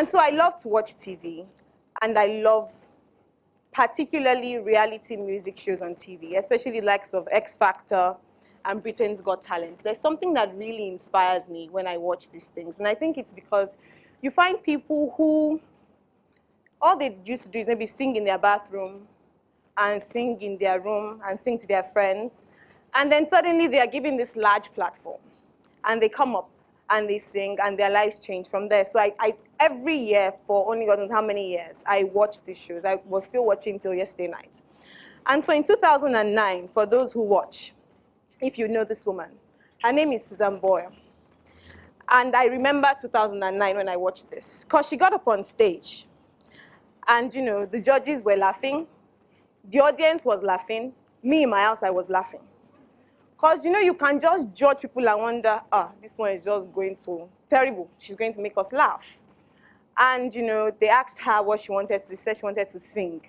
And so I love to watch TV, and I love particularly reality music shows on TV, especially the likes of X Factor and Britain's Got Talent. There's something that really inspires me when I watch these things, and I think it's because you find people who all they used to do is maybe sing in their bathroom and sing in their room and sing to their friends, and then suddenly they are given this large platform, and they come up and they sing, and their lives change from there. So I every year, for only God knows how many years, I watch these shows. I was still watching till yesterday night. And so in 2009, for those who watch, if you know this woman, her name is Susan Boyle. And I remember 2009 when I watched this, because she got up on stage, and you know, the judges were laughing, the audience was laughing, me in my house, I was laughing. Because, you know, you can just judge people and wonder, this one is just going to, terrible. She's going to make us laugh. And, you know, they asked her what she wanted to do. She said she wanted to sing.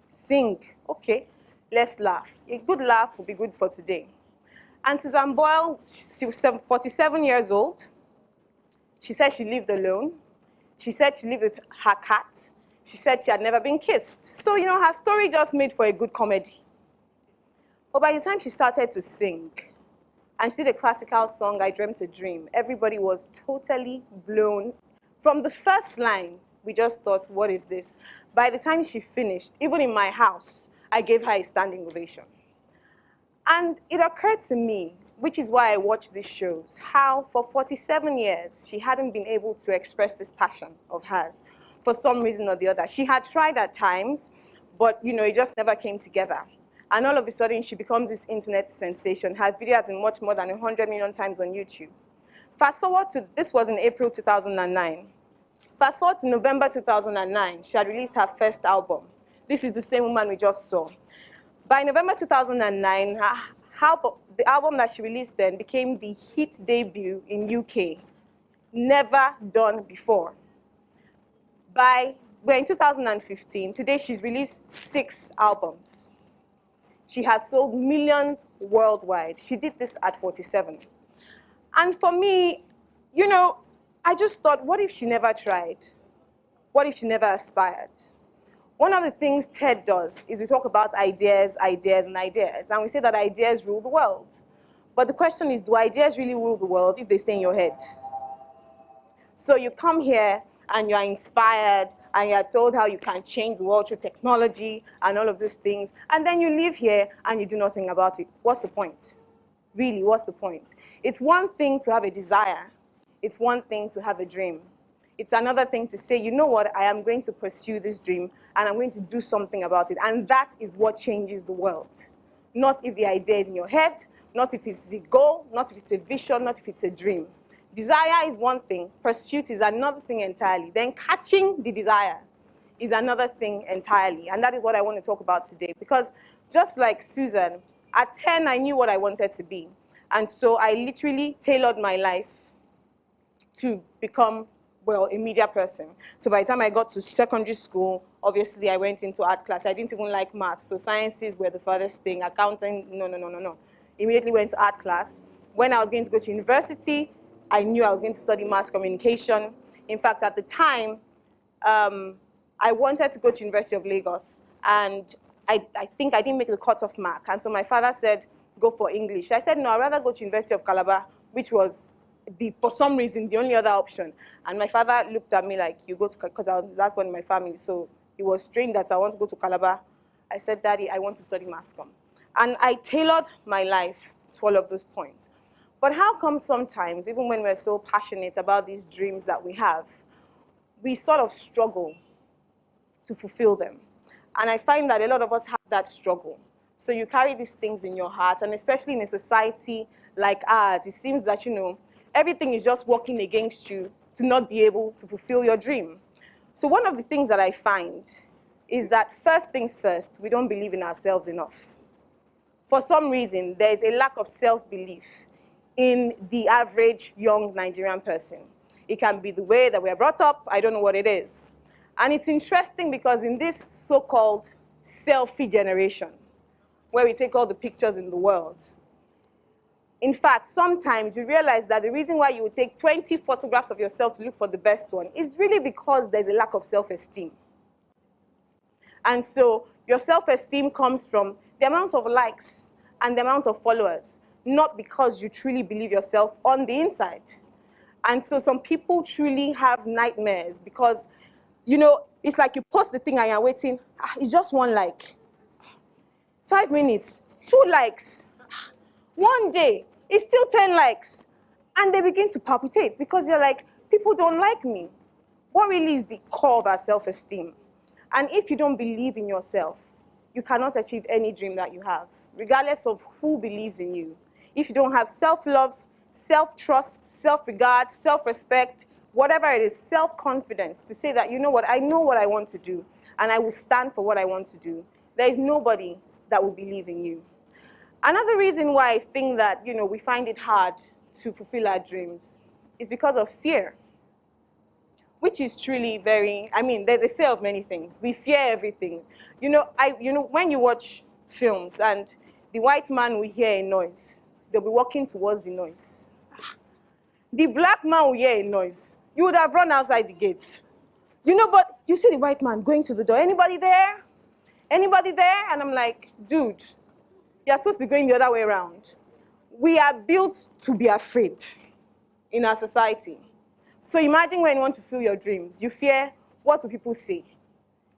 Sing, okay, let's laugh. A good laugh would be good for today. And Susan Boyle, she was 47 years old. She said she lived alone. She said she lived with her cat. She said she had never been kissed. So, you know, her story just made for a good comedy. But by the time she started to sing, and she did a classical song, I Dreamt a Dream, everybody was totally blown. From the first line, we just thought, what is this? By the time she finished, even in my house, I gave her a standing ovation. And it occurred to me, which is why I watch these shows, how for 47 years, she hadn't been able to express this passion of hers for some reason or the other. She had tried at times, but, you know, it just never came together. And all of a sudden, she becomes this internet sensation. Her video has been watched more than 100 million times on YouTube. Fast forward to, this was in April 2009. Fast forward to November 2009, she had released her first album. This is the same woman we just saw. By November 2009, the album that she released then became the hit debut in UK. Never done before. We're in 2015. Today, she's released 6 albums. She has sold millions worldwide. She did this at 47. And for me, you know, I just thought, what if she never tried? What if she never aspired? One of the things TED does is we talk about ideas, ideas, and ideas. And we say that ideas rule the world. But the question is, do ideas really rule the world if they stay in your head? So you come here, and you're inspired, and you're told how you can change the world through technology and all of these things, and then you live here and you do nothing about it. What's the point? Really, what's the point? It's one thing to have a desire. It's one thing to have a dream. It's another thing to say, you know what, I am going to pursue this dream, and I'm going to do something about it. And that is what changes the world. Not if the idea is in your head, not if it's a goal, not if it's a vision, not if it's a dream. Desire is one thing, pursuit is another thing entirely. Then catching the desire is another thing entirely. And that is what I want to talk about today. Because just like Susan, at 10, I knew what I wanted to be. And so I literally tailored my life to become, well, a media person. So by the time I got to secondary school, obviously I went into art class. I didn't even like math, so sciences were the furthest thing. Accounting, no. Immediately went to art class. When I was going to go to university, I knew I was going to study mass communication. In fact, at the time, I wanted to go to University of Lagos, and I think I didn't make the cutoff mark. And so my father said, go for English. I said, no, I'd rather go to University of Calabar, which was, for some reason, the only other option. And my father looked at me like, you go to, because I was the last one in my family, so it was strange that I want to go to Calabar. I said, Daddy, I want to study mass comm. And I tailored my life to all of those points. But how come sometimes, even when we're so passionate about these dreams that we have, we sort of struggle to fulfill them? And I find that a lot of us have that struggle. So you carry these things in your heart, and especially in a society like ours, it seems that, you know, everything is just working against you to not be able to fulfill your dream. So one of the things that I find is that first things first, we don't believe in ourselves enough. For some reason, there is a lack of self-belief in the average young Nigerian person. It can be the way that we're brought up, I don't know what it is. And it's interesting because in this so-called selfie generation, where we take all the pictures in the world, In fact, sometimes you realize that the reason why you would take 20 photographs of yourself to look for the best one is really because there's a lack of self-esteem. And so your self-esteem comes from the amount of likes and the amount of followers, not because you truly believe yourself on the inside. And so some people truly have nightmares because, you know, it's like you post the thing and you're waiting. It's just 1 like. 5 minutes, 2 likes. One day, it's still 10 likes. And they begin to palpitate because you're like, people don't like me. What really is the core of our self-esteem? And if you don't believe in yourself, you cannot achieve any dream that you have, regardless of who believes in you. If you don't have self-love, self-trust, self-regard, self-respect, whatever it is, self-confidence, to say that, you know what, I know what I want to do, and I will stand for what I want to do, there is nobody that will believe in you. Another reason why I think that, you know, we find it hard to fulfill our dreams is because of fear, which is truly very, I mean, there's a fear of many things. We fear everything. You know, when you watch films and the white man will hear a noise, they'll be walking towards the noise. The black man will hear a noise. You would have run outside the gate. You know, but you see the white man going to the door. Anybody there? Anybody there? And I'm like, dude, you're supposed to be going the other way around. We are built to be afraid in our society. So imagine when you want to fulfill your dreams. You fear, what will people say?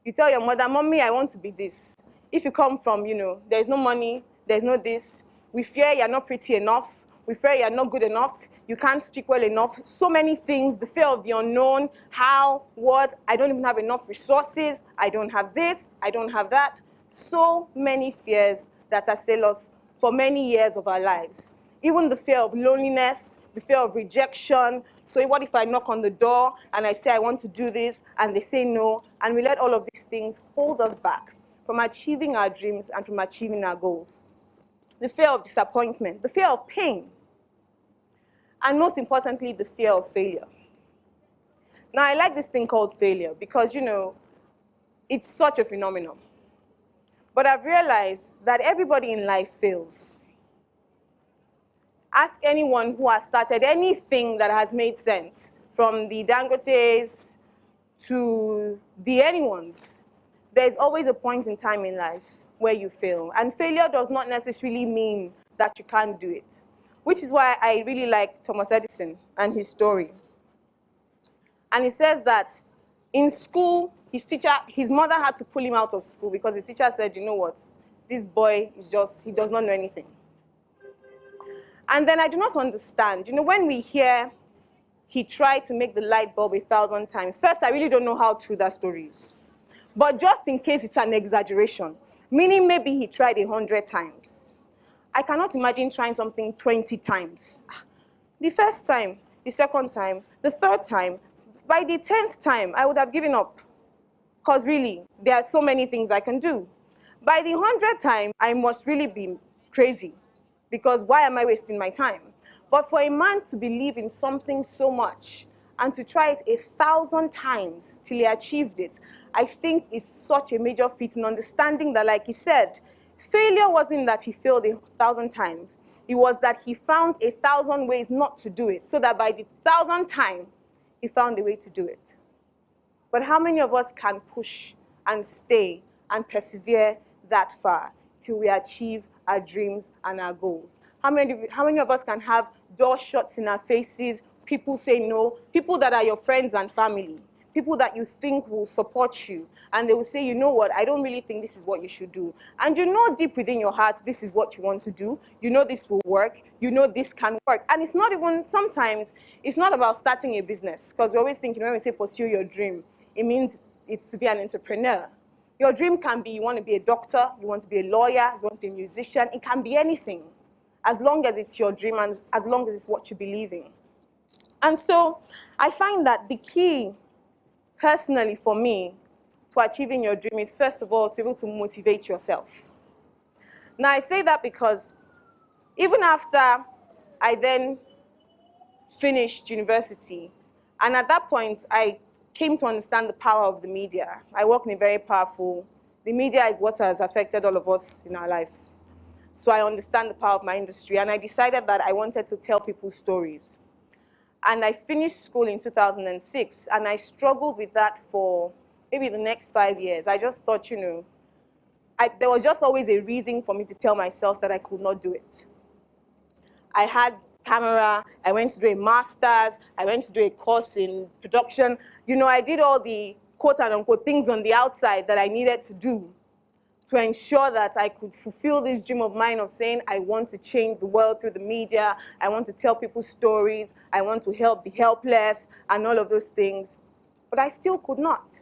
You tell your mother, Mommy, I want to be this. If you come from, you know, there's no money, there's no this. We fear you're not pretty enough. We fear you're not good enough. You can't speak well enough. So many things, the fear of the unknown, how, what, I don't even have enough resources. I don't have this, I don't have that. So many fears that assail us for many years of our lives. Even the fear of loneliness, the fear of rejection. So what if I knock on the door and I say I want to do this and they say no, and we let all of these things hold us back from achieving our dreams and from achieving our goals. The fear of disappointment, the fear of pain, and most importantly, the fear of failure. Now, I like this thing called failure because, you know, it's such a phenomenon. But I've realized that everybody in life fails. Ask anyone who has started anything that has made sense, from the Dangotes to the anyones. There's always a point in time in life where you fail. And failure does not necessarily mean that you can't do it, which is why I really like Thomas Edison and his story. And he says that in school, his mother had to pull him out of school because the teacher said, you know what, this boy is just, he does not know anything. And then I do not understand. You know, when we hear he tried to make the light bulb 1,000 times, first, I really don't know how true that story is. But just in case it's an exaggeration, meaning maybe he tried 100 times. I cannot imagine trying something 20 times. The first time, the second time, the third time, by the 10th time, I would have given up. Because really, there are so many things I can do. By the 100th time, I must really be crazy. Because why am I wasting my time? But for a man to believe in something so much and to try it 1,000 times till he achieved it, I think is such a major feat in understanding that, like he said, failure wasn't that he failed 1,000 times. It was that he found 1,000 ways not to do it, so that by the 1,000th time, he found a way to do it. But how many of us can push and stay and persevere that far till we achieve our dreams and our goals? How many of us can have doors shut in our faces, people say no, people that are your friends and family, people that you think will support you, and they will say, you know what, I don't really think this is what you should do. And you know deep within your heart, this is what you want to do. You know this will work. You know this can work. And it's not even, sometimes, it's not about starting a business, because we're always thinking when we say pursue your dream, it means it's to be an entrepreneur. Your dream can be you want to be a doctor, you want to be a lawyer, you want to be a musician. It can be anything, as long as it's your dream and as long as it's what you believe in. And so I find that the key, personally for me, to achieving your dream is, first of all, to be able to motivate yourself. Now, I say that because even after I then finished university, and at that point, I came to understand the power of the media. I work in a very powerful, the media is what has affected all of us in our lives. So I understand the power of my industry, and I decided that I wanted to tell people stories. And I finished school in 2006, and I struggled with that for maybe the next 5 years. I just thought, there was just always a reason for me to tell myself that I could not do it. I had camera, I went to do a master's, I went to do a course in production. I did all the quote and unquote things on the outside that I needed to do to ensure that I could fulfill this dream of mine of saying, I want to change the world through the media, I want to tell people stories, I want to help the helpless, and all of those things. But I still could not.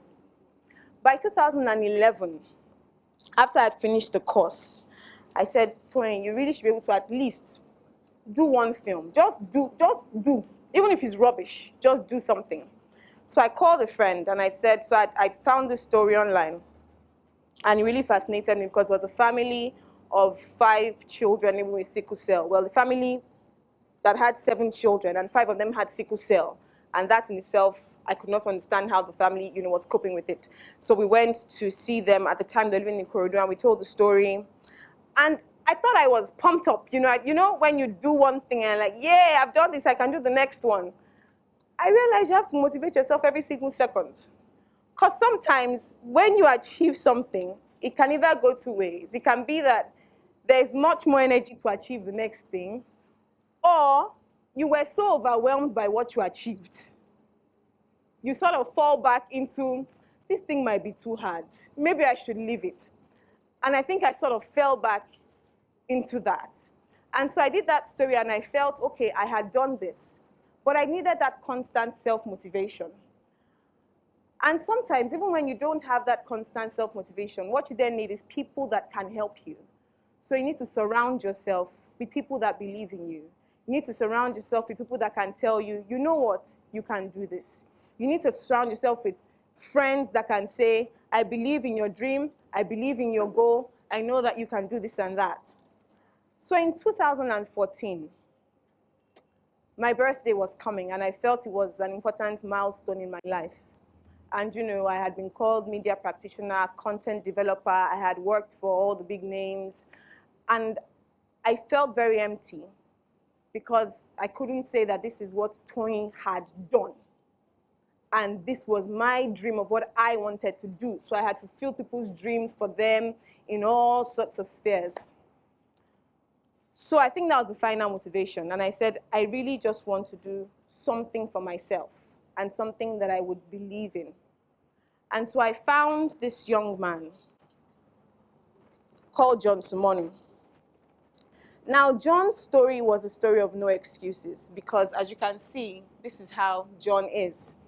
By 2011, after I'd finished the course, I said, Toyin, you really should be able to at least do one film. Just do. Even if it's rubbish, just do something. So I called a friend and I said, I found this story online. And it really fascinated me because it was a family of 5 children living with sickle cell. Well, the family that had 7 children, and 5 of them had sickle cell. And that in itself, I could not understand how the family, was coping with it. So we went to see them. At the time, they were living in Corridor, and we told the story. And I thought I was pumped up. When you do one thing and like, yeah, I've done this, I can do the next one. I realized you have to motivate yourself every single second. Because sometimes when you achieve something, it can either go 2 ways. It can be that there's much more energy to achieve the next thing, or you were so overwhelmed by what you achieved. You sort of fall back into, this thing might be too hard. Maybe I should leave it. And I think I sort of fell back into that. And so I did that story and I felt, okay, I had done this, but I needed that constant self-motivation. And sometimes, even when you don't have that constant self-motivation, what you then need is people that can help you. So you need to surround yourself with people that believe in you. You need to surround yourself with people that can tell you, you know what, you can do this. You need to surround yourself with friends that can say, I believe in your dream, I believe in your goal, I know that you can do this and that. So in 2014, my birthday was coming, and I felt it was an important milestone in my life. And I had been called media practitioner, content developer, I had worked for all the big names, and I felt very empty because I couldn't say that this is what Toyin had done. And this was my dream of what I wanted to do. So I had fulfilled people's dreams for them in all sorts of spheres. So I think that was the final motivation. And I said, I really just want to do something for myself and something that I would believe in. And so I found this young man called John Sumonu. Now, John's story was a story of no excuses because, as you can see, this is how John is.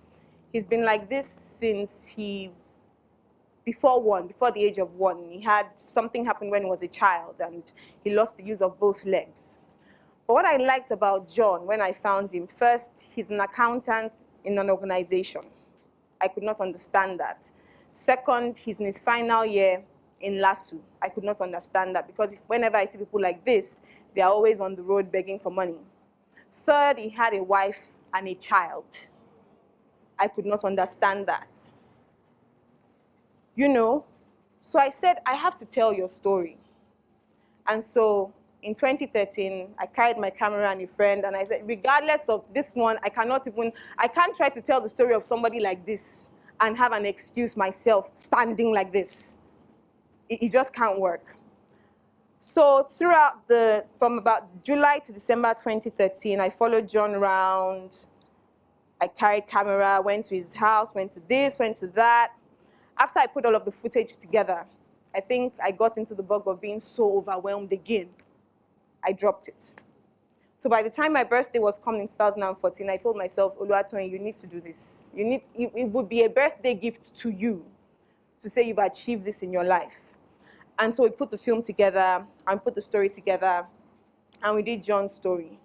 He's been like this since before the age of 1. He had something happen when he was a child, and he lost the use of both legs. But what I liked about John when I found him, first, he's an accountant in an organization. I could not understand that. Second, he's in his final year in LASU. I could not understand that because whenever I see people like this, they are always on the road begging for money. Third, he had a wife and a child. I could not understand that. So I said, I have to tell your story. And so in 2013, I carried my camera and a friend, and I said, regardless of this one, I can't try to tell the story of somebody like this and have an excuse myself standing like this. It just can't work. So from about July to December 2013, I followed John around. I carried camera, went to his house, went to this, went to that. After I put all of the footage together, I think I got into the bug of being so overwhelmed again. I dropped it. So by the time my birthday was coming in 2014, I told myself, Oluwatoyin, you need to do this. It would be a birthday gift to you to say you've achieved this in your life. And so we put the film together and put the story together, and we did John's story.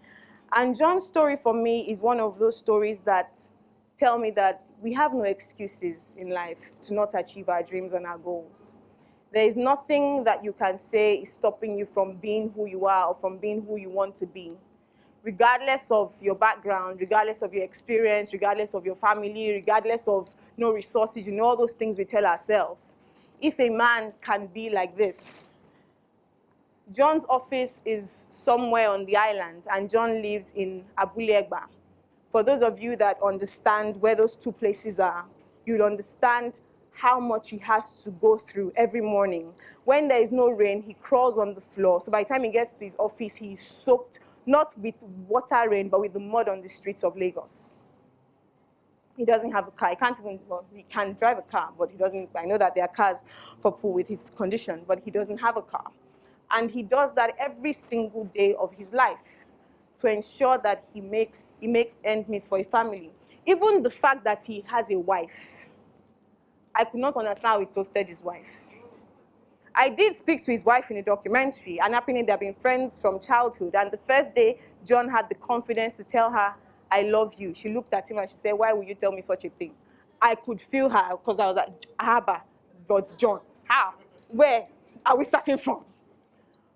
And John's story for me is one of those stories that tell me that we have no excuses in life to not achieve our dreams and our goals. There is nothing that you can say is stopping you from being who you are or from being who you want to be. Regardless of your background, regardless of your experience, regardless of your family, regardless of no resources, all those things we tell ourselves. If a man can be like this, John's office is somewhere on the island, and John lives in Abuja. For those of you that understand where those two places are, you'll understand how much he has to go through every morning. When there is no rain, he crawls on the floor. So by the time he gets to his office, he's soaked, not with water rain, but with the mud on the streets of Lagos. He doesn't have a car. He can't even, well, he can drive a car, but he doesn't. I know that there are cars for people with his condition, but he doesn't have a car. And he does that every single day of his life to ensure that he makes ends meet for a family. Even the fact that he has a wife, I could not understand how he toasted his wife. I did speak to his wife in a documentary, and apparently they've been friends from childhood. And the first day, John had the confidence to tell her, "I love you." She looked at him and she said, "Why would you tell me such a thing?" I could feel her because I was like, "Abba, but John, how? Where are we starting from?"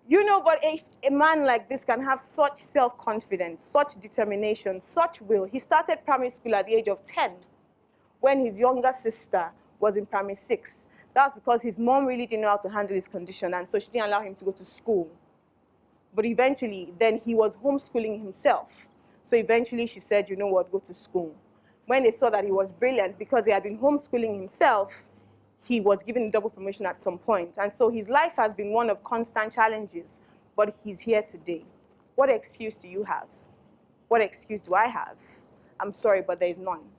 You know, but if a man like this can have such self-confidence, such determination, such will. He started primary school at the age of 10 when his younger sister was in primary 6. That's because his mom really didn't know how to handle his condition, and so she didn't allow him to go to school. But eventually, then he was homeschooling himself. So eventually she said, "You know what, go to school." When they saw that he was brilliant, because he had been homeschooling himself, he was given a double promotion at some point. And so his life has been one of constant challenges, but he's here today. What excuse do you have? What excuse do I have? I'm sorry, but there is none.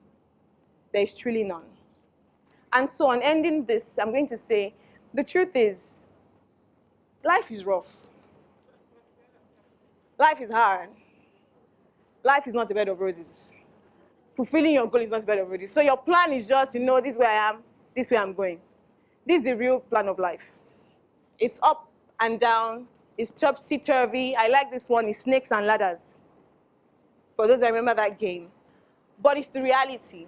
There is truly none. And so on ending this, I'm going to say, the truth is, life is rough. Life is hard. Life is not a bed of roses. Fulfilling your goal is not a bed of roses. So your plan is just, this is where I am, this is where I'm going. This is the real plan of life. It's up and down. It's topsy-turvy. I like this one. It's snakes and ladders. For those that remember that game. But it's the reality.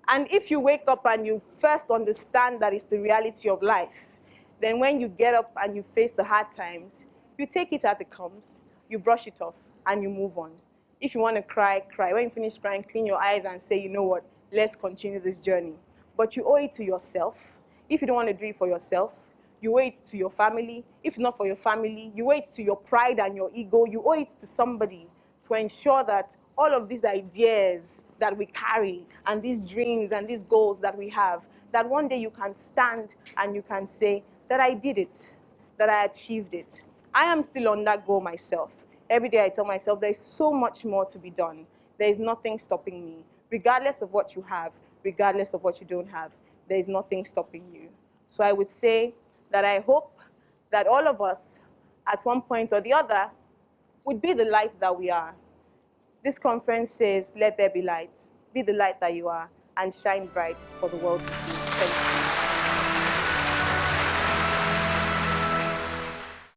And if you wake up and you first understand that it's the reality of life, then when you get up and you face the hard times, you take it as it comes, you brush it off, and you move on. If you want to cry, cry. When you finish crying, clean your eyes and say, "You know what, let's continue this journey." But you owe it to yourself. If you don't want to do it for yourself, you owe it to your family. If not for your family, you owe it to your pride and your ego. You owe it to somebody to ensure that all of these ideas that we carry and these dreams and these goals that we have, that one day you can stand and you can say that I did it, that I achieved it. I am still on that goal myself. Every day I tell myself there is so much more to be done. There is nothing stopping me. Regardless of what you have, regardless of what you don't have, there is nothing stopping you. So I would say that I hope that all of us, at one point or the other, would be the light that we are. This conference says, "Let there be light." Be the light that you are and shine bright for the world to see. Thank you.